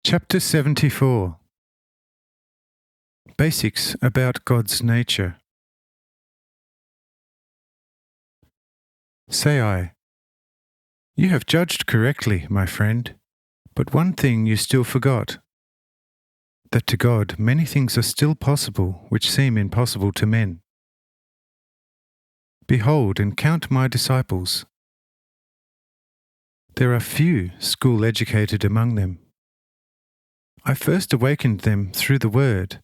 Chapter 74. Basics about God's nature. Say I. You have judged correctly, my friend, but one thing you still forgot, that to God many things are still possible which seem impossible to men. Behold and count my disciples. There are few school-educated among them. I first awakened them through the Word,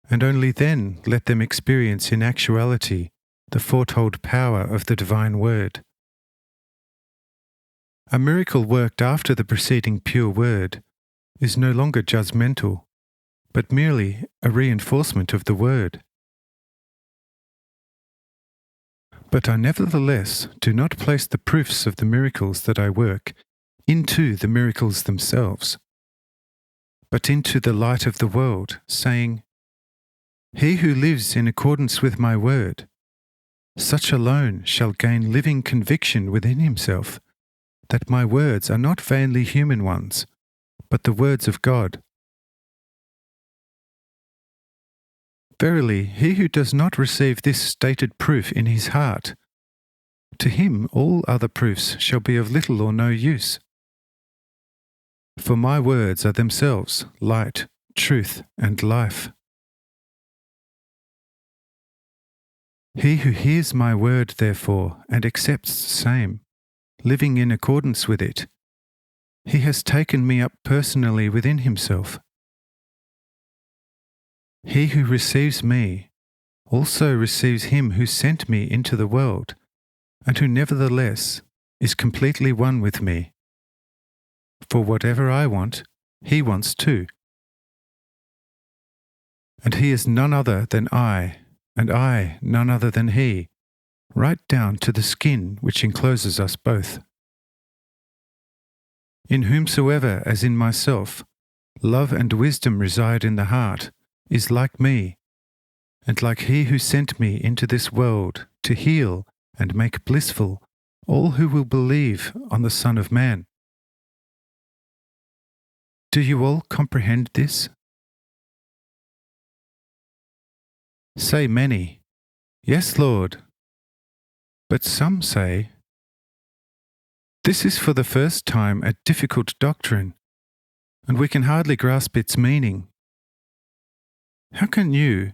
and only then let them experience in actuality the foretold power of the divine Word. A miracle worked after the preceding pure Word is no longer judgmental, but merely a reinforcement of the Word. But I nevertheless do not place the proofs of the miracles that I work into the miracles themselves, but into the light of the world, saying, He who lives in accordance with my word, such alone shall gain living conviction within himself that my words are not vainly human ones, but the words of God. Verily, he who does not receive this stated proof in his heart, to him all other proofs shall be of little or no use. For my words are themselves light, truth, and life. He who hears my word, therefore, and accepts the same, living in accordance with it, he has taken me up personally within himself. He who receives me also receives him who sent me into the world, and who nevertheless is completely one with me. For whatever I want, he wants too. And he is none other than I, and I none other than he, right down to the skin which encloses us both. In whomsoever, as in myself, love and wisdom reside in the heart, is like me, and like he who sent me into this world to heal and make blissful all who will believe on the Son of Man. Do you all comprehend this? Say many, Yes, Lord. But some say, This is for the first time a difficult doctrine, and we can hardly grasp its meaning. How can you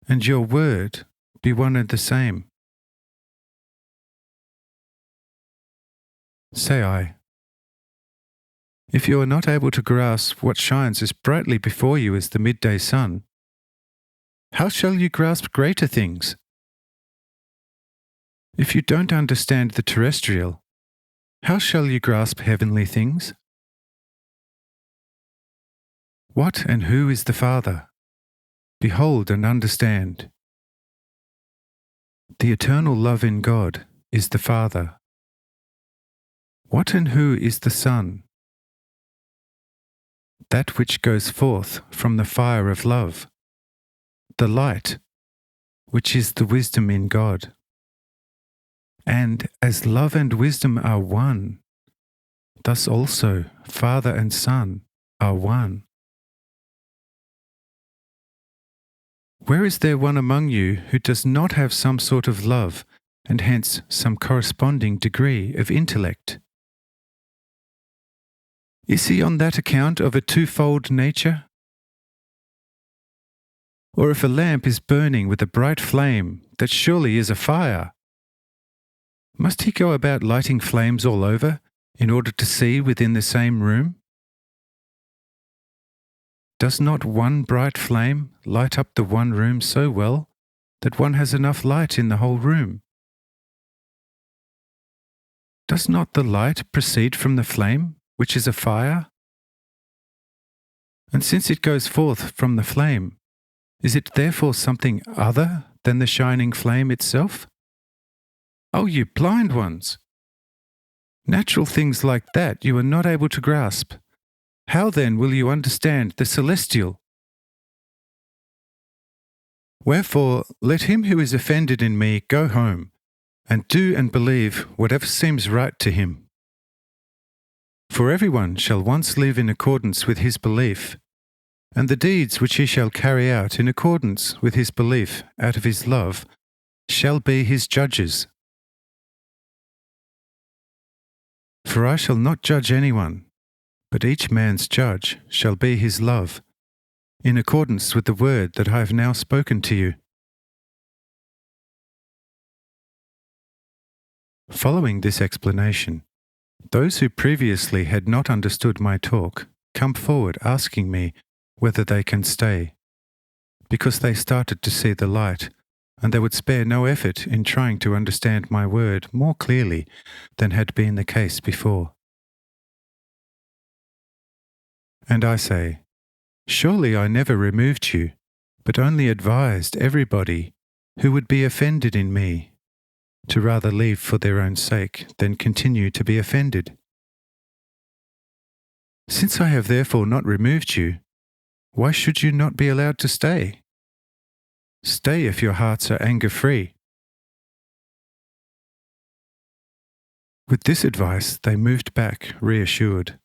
and your word be one and the same? Say I. If you are not able to grasp what shines as brightly before you as the midday sun, how shall you grasp greater things? If you don't understand the terrestrial, how shall you grasp heavenly things? What and who is the Father? Behold and understand. The eternal love in God is the Father. What and who is the Son? That which goes forth from the fire of love, the light, which is the wisdom in God. And as love and wisdom are one, thus also Father and Son are one. Where is there one among you who does not have some sort of love, and hence some corresponding degree of intellect? Is he on that account of a twofold nature? Or if a lamp is burning with a bright flame, that surely is a fire, must he go about lighting flames all over in order to see within the same room? Does not one bright flame light up the one room so well that one has enough light in the whole room? Does not the light proceed from the flame, which is a fire? And since it goes forth from the flame, is it therefore something other than the shining flame itself? Oh, you blind ones! Natural things like that you are not able to grasp. How then will you understand the celestial? Wherefore, let him who is offended in me go home, and do and believe whatever seems right to him. For everyone shall once live in accordance with his belief, and the deeds which he shall carry out in accordance with his belief out of his love shall be his judges. For I shall not judge anyone, but each man's judge shall be his love, in accordance with the word that I have now spoken to you. Following this explanation, those who previously had not understood my talk come forward asking me whether they can stay, because they started to see the light, and they would spare no effort in trying to understand my word more clearly than had been the case before. And I say, surely I never removed you, but only advised everybody who would be offended in me to rather leave for their own sake than continue to be offended. Since I have therefore not removed you, why should you not be allowed to stay? Stay if your hearts are anger-free. With this advice, they moved back, reassured.